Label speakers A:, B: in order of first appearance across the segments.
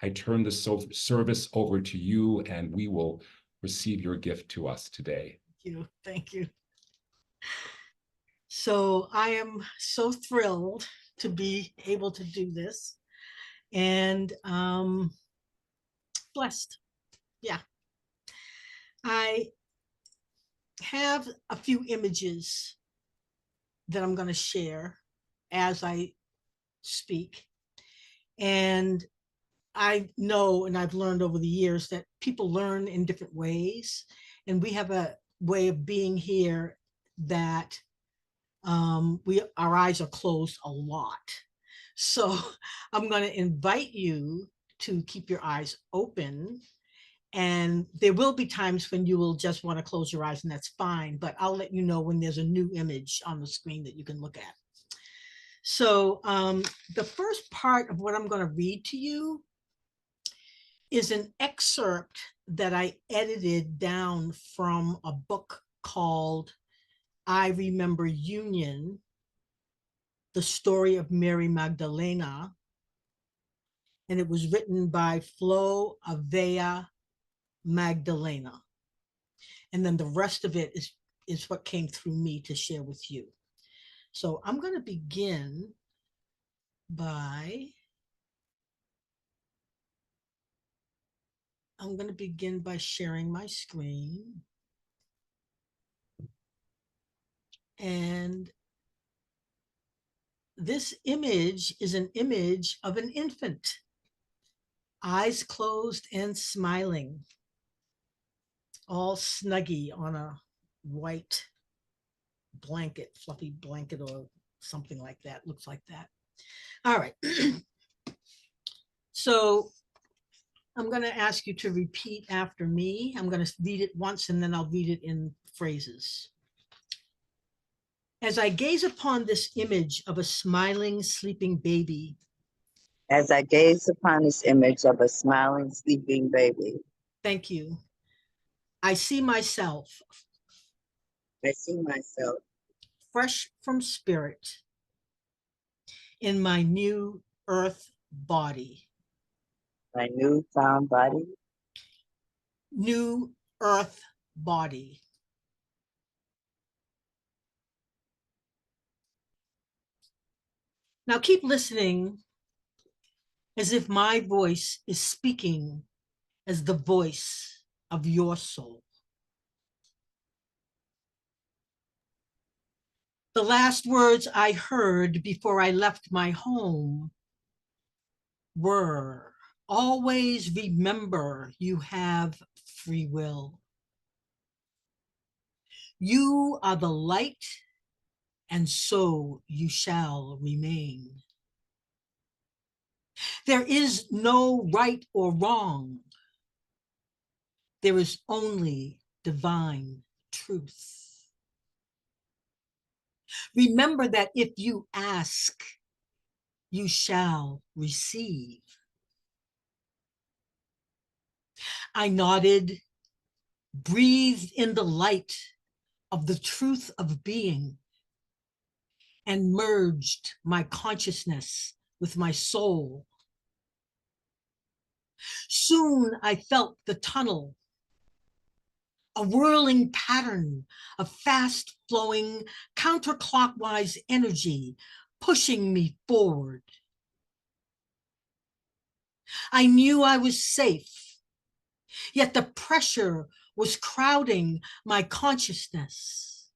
A: I turn the service over to you, and we will receive your gift to us today.
B: Thank you. Thank you. So I am so thrilled to be able to do this, and blessed. Yeah. I have a few images that I'm going to share as I speak. And I know, and I've learned over the years, that people learn in different ways. And we have a way of being here that our eyes are closed a lot. So I'm going to invite you to keep your eyes open. And there will be times when you will just want to close your eyes, and that's fine. But I'll let you know when there's a new image on the screen that you can look at. So the first part of what I'm going to read to you is an excerpt that I edited down from a book called I Remember Union, the story of Mary Magdalena. And it was written by Flo Aeveia Magdalena. And then the rest of it is what came through me to share with you. So I'm going to begin by sharing my screen. And this image is an image of an infant, eyes closed and smiling, all snuggy on a white blanket, fluffy blanket or something like that, looks like that. All right. So I'm going to ask you to repeat after me. I'm going to read it once and then I'll read it in phrases. As I gaze upon this image of a smiling, sleeping baby.
C: As I gaze upon this image of a smiling, sleeping baby.
B: Thank you. I see myself.
C: I see myself.
B: Fresh from spirit. In my new earth body.
C: My new found body.
B: New earth body. Now keep listening as if my voice is speaking as the voice of your soul. The last words I heard before I left my home were, always remember you have free will. You are the light, and so you shall remain. There is no right or wrong. There is only divine truth. Remember that if you ask, you shall receive. I nodded, breathed in the light of the truth of being, and merged my consciousness with my soul. Soon I felt the tunnel, a whirling pattern of fast-flowing, counterclockwise energy pushing me forward. I knew I was safe, yet the pressure was crowding my consciousness.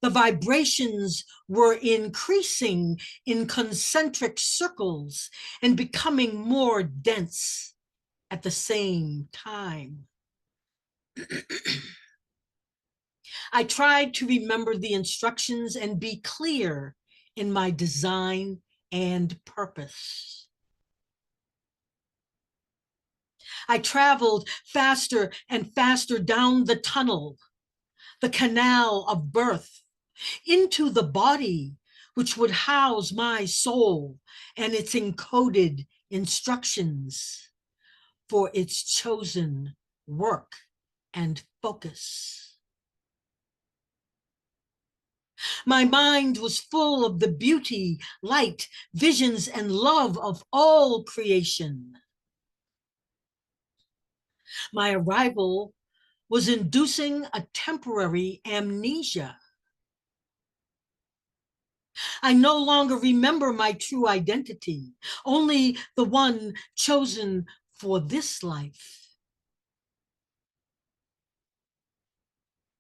B: The vibrations were increasing in concentric circles and becoming more dense at the same time. I tried to remember the instructions and be clear in my design and purpose. I traveled faster and faster down the tunnel, the canal of birth, into the body which would house my soul and its encoded instructions for its chosen work and focus. My mind was full of the beauty, light, visions, and love of all creation. My arrival was inducing a temporary amnesia. I no longer remember my true identity, only the one chosen for this life.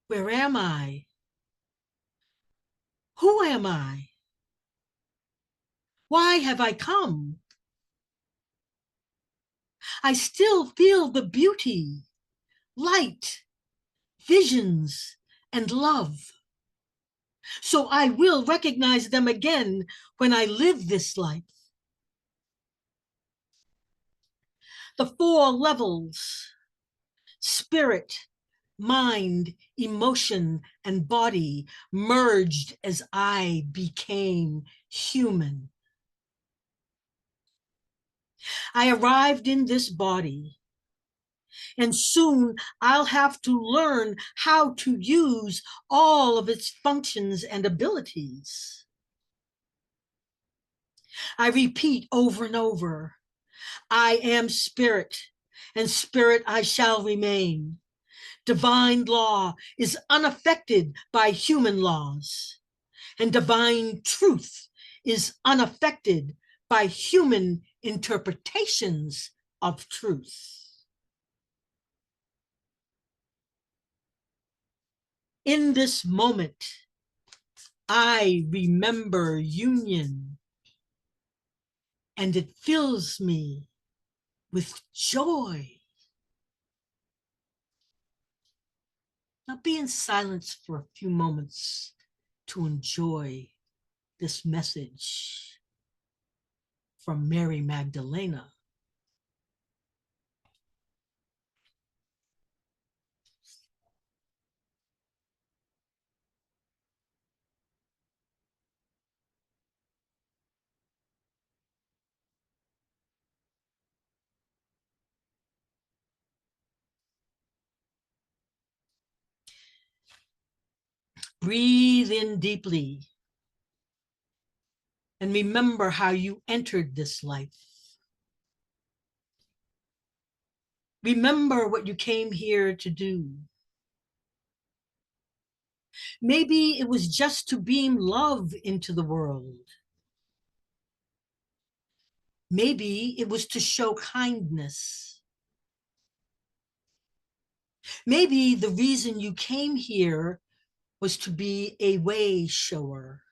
B: Where am I? Who am I? Why have I come? I still feel the beauty, light, visions, and love. So I will recognize them again when I live this life. The four levels, spirit, mind, emotion, and body, merged as I became human. I arrived in this body, and soon I'll have to learn how to use all of its functions and abilities. I repeat over and over, I am spirit, and spirit I shall remain. Divine law is unaffected by human laws, and divine truth is unaffected by human interpretations of truth. In this moment, I remember union, and it fills me with joy. Now be in silence for a few moments to enjoy this message from Mary Magdalena. Breathe in deeply and remember how you entered this life. Remember what you came here to do. Maybe it was just to beam love into the world. Maybe it was to show kindness. Maybe the reason you came here was to be a way shower.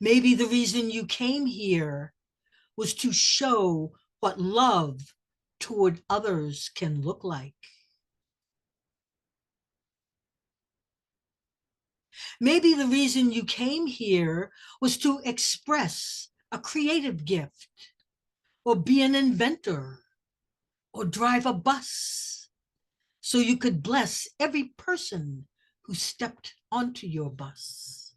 B: Maybe the reason you came here was to show what love toward others can look like. Maybe the reason you came here was to express a creative gift, or be an inventor, or drive a bus, so you could bless every person who stepped onto your bus.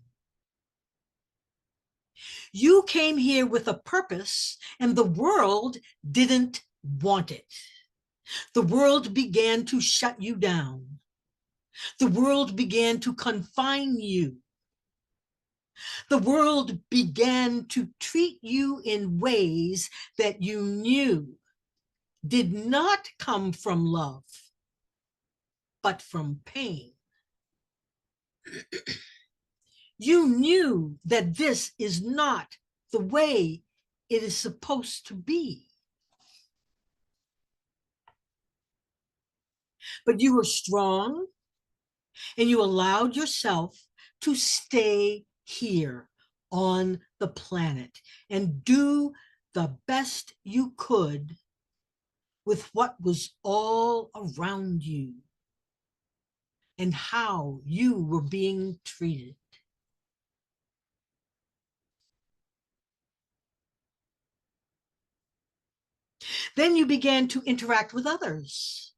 B: You came here with a purpose, and the world didn't want it. The world began to shut you down. The world began to confine you. The world began to treat you in ways that you knew did not come from love, but from pain. You knew that this is not the way it is supposed to be. But you were strong, and you allowed yourself to stay here on the planet and do the best you could with what was all around you and how you were being treated. Then you began to interact with others.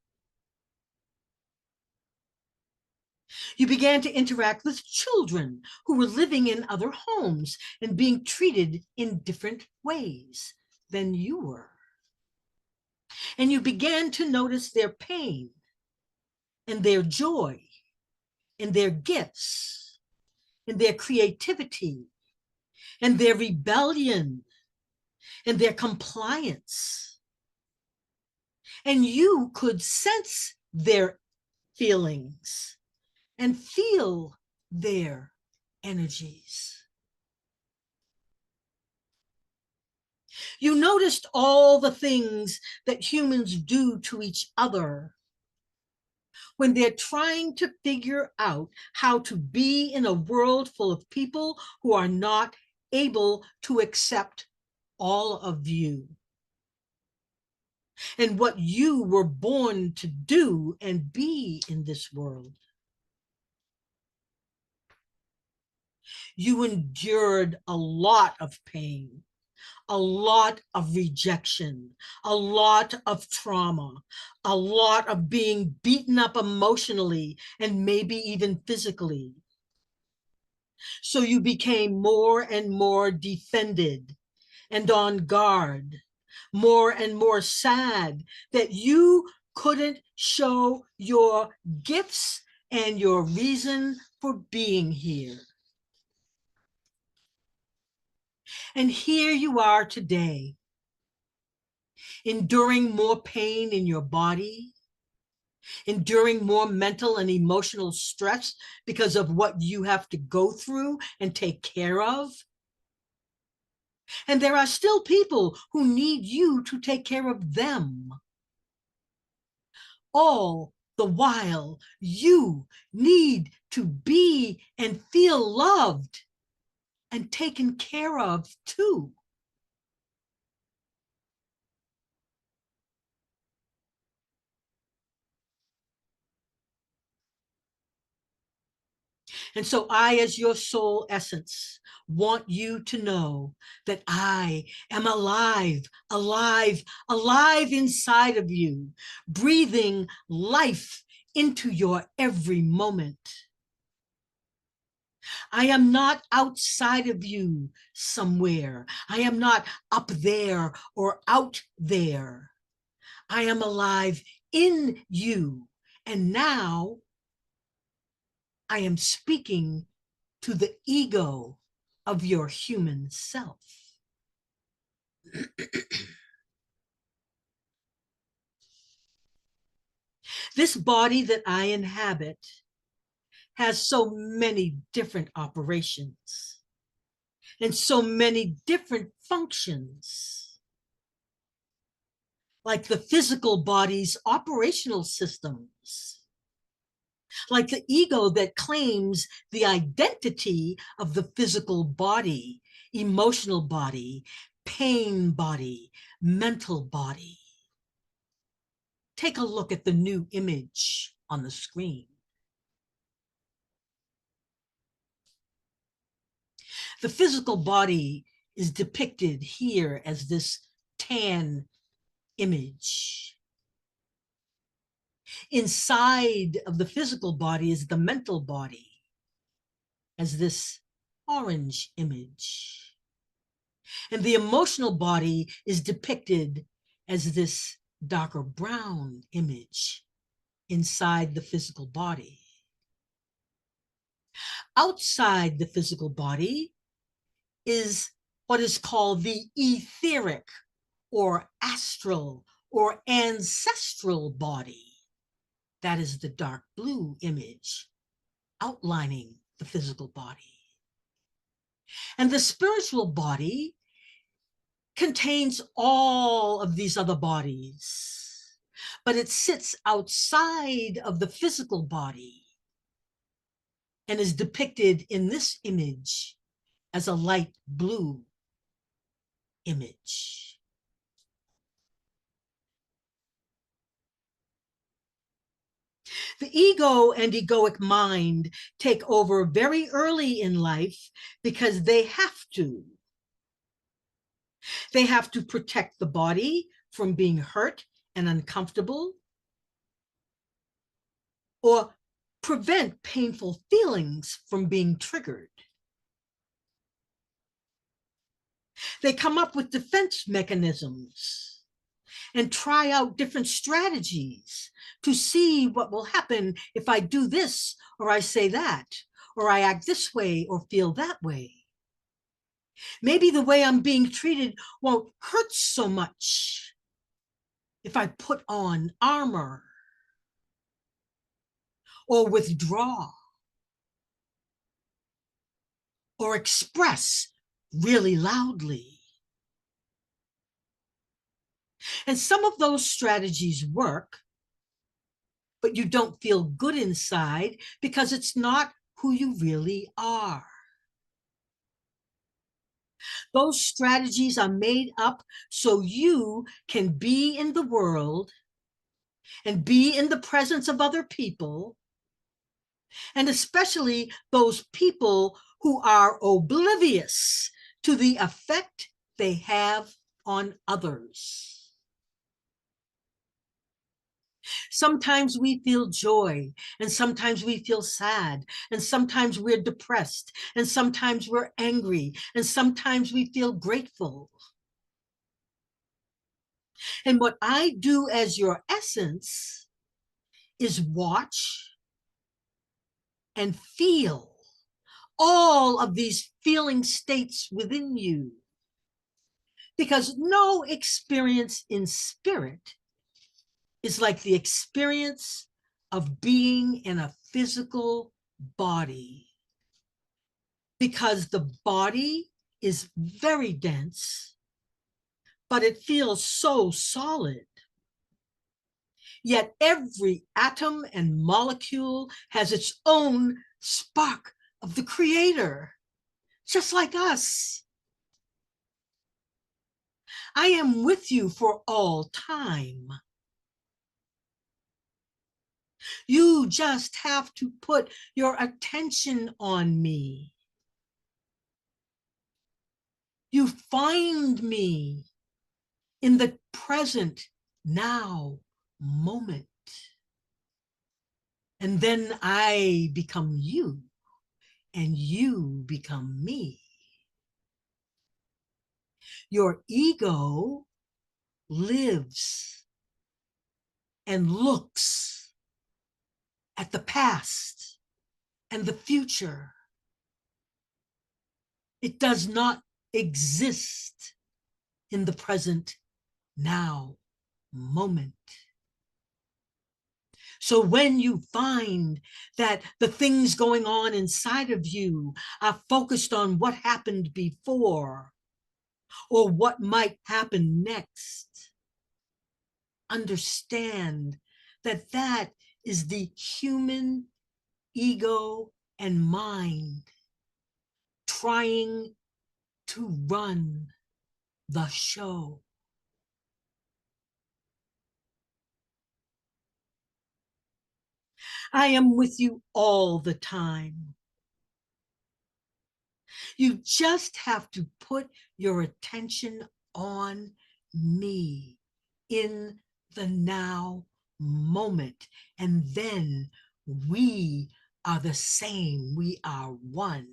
B: You began to interact with children who were living in other homes and being treated in different ways than you were. And you began to notice their pain and their joy in their gifts, in their creativity, in their rebellion, in their compliance. And you could sense their feelings and feel their energies. You noticed all the things that humans do to each other when they're trying to figure out how to be in a world full of people who are not able to accept all of you and what you were born to do and be in this world. You endured a lot of pain, a lot of rejection, a lot of trauma, a lot of being beaten up emotionally and maybe even physically. So you became more and more defended and on guard, more and more sad that you couldn't show your gifts and your reason for being here. And here you are today, enduring more pain in your body, enduring more mental and emotional stress because of what you have to go through and take care of. And there are still people who need you to take care of them. All the while, you need to be and feel loved and taken care of too. And so I, as your soul essence, want you to know that I am alive, alive, alive inside of you, breathing life into your every moment. I am not outside of you somewhere. I am not up there or out there. I am alive in you. And now I am speaking to the ego of your human self. This body that I inhabit has so many different operations and so many different functions, like the physical body's operational systems, like the ego that claims the identity of the physical body, emotional body, pain body, mental body. Take a look at the new image on the screen. The physical body is depicted here as this tan image. Inside of the physical body is the mental body as this orange image. And the emotional body is depicted as this darker brown image inside the physical body. Outside the physical body is what is called the etheric or astral or ancestral body. That is the dark blue image outlining the physical body. And the spiritual body contains all of these other bodies, but it sits outside of the physical body and is depicted in this image as a light blue image. The ego and egoic mind take over very early in life because they have to. They have to protect the body from being hurt and uncomfortable, or prevent painful feelings from being triggered. They come up with defense mechanisms, and try out different strategies to see what will happen if I do this, or I say that, or I act this way or feel that way. Maybe the way I'm being treated won't hurt so much if I put on armor or withdraw or express really loudly. And some of those strategies work, but you don't feel good inside because it's not who you really are. Those strategies are made up so you can be in the world and be in the presence of other people, and especially those people who are oblivious to the effect they have on others. Sometimes we feel joy, and sometimes we feel sad, and sometimes we're depressed, and sometimes we're angry, and sometimes we feel grateful. And what I do as your essence is watch and feel all of these feeling states within you, because no experience in spirit is like the experience of being in a physical body, because the body is very dense, but it feels so solid. Yet every atom and molecule has its own spark of the creator, just like us. I am with you for all time. You just have to put your attention on me. You find me in the present now moment. And then I become you, and you become me. Your ego lives and looks at the past and the future. It does not exist in the present now moment. So when you find that the things going on inside of you are focused on what happened before or what might happen next, understand that that is the human ego and mind trying to run the show. I am with you all the time. You just have to put your attention on me in the now moment, and then we are the same. We are one.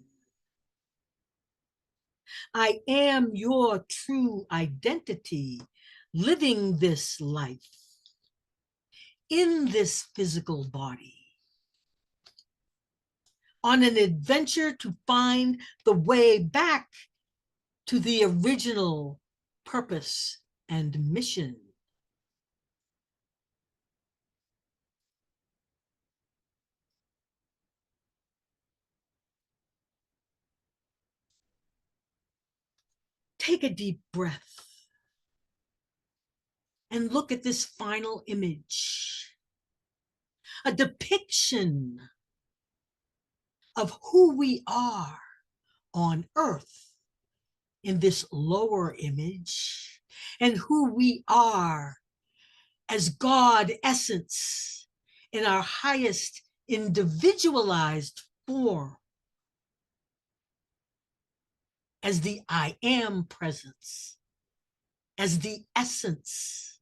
B: I am your true identity, living this life in this physical body, on an adventure to find the way back to the original purpose and mission. Take a deep breath and look at this final image, a depiction of who we are on earth in this lower image, and who we are as God essence in our highest individualized form, as the I am presence, as the essence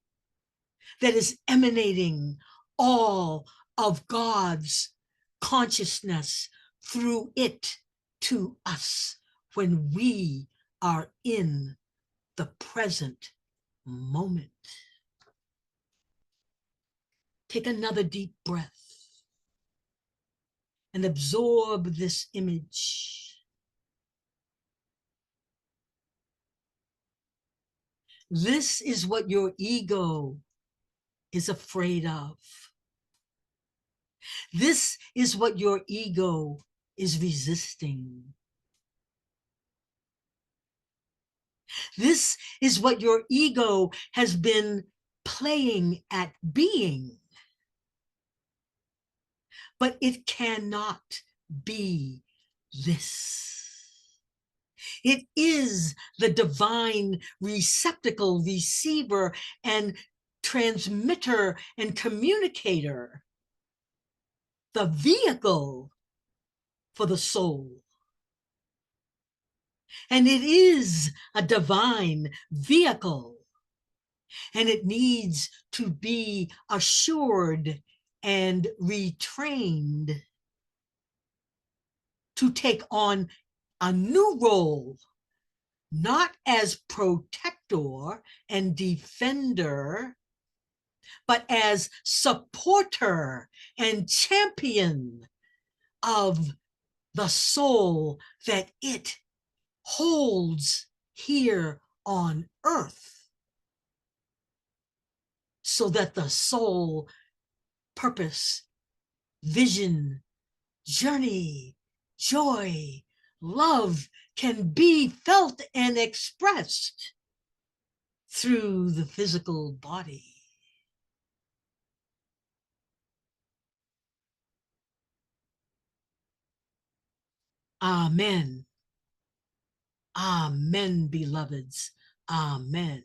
B: that is emanating all of God's consciousness through it to us when we are in the present moment. Take another deep breath and absorb this image. This is what your ego is afraid of. This is what your ego is resisting. This is what your ego has been playing at being. But it cannot be this. It is the divine receptacle, receiver, and transmitter and communicator, the vehicle for the soul. And it is a divine vehicle, and it needs to be assured and retrained to take on a new role, not as protector and defender, but as supporter and champion of the soul that it holds here on earth, so that the soul purpose, vision, journey, joy, love can be felt and expressed through the physical body. Amen. Amen, beloveds. Amen.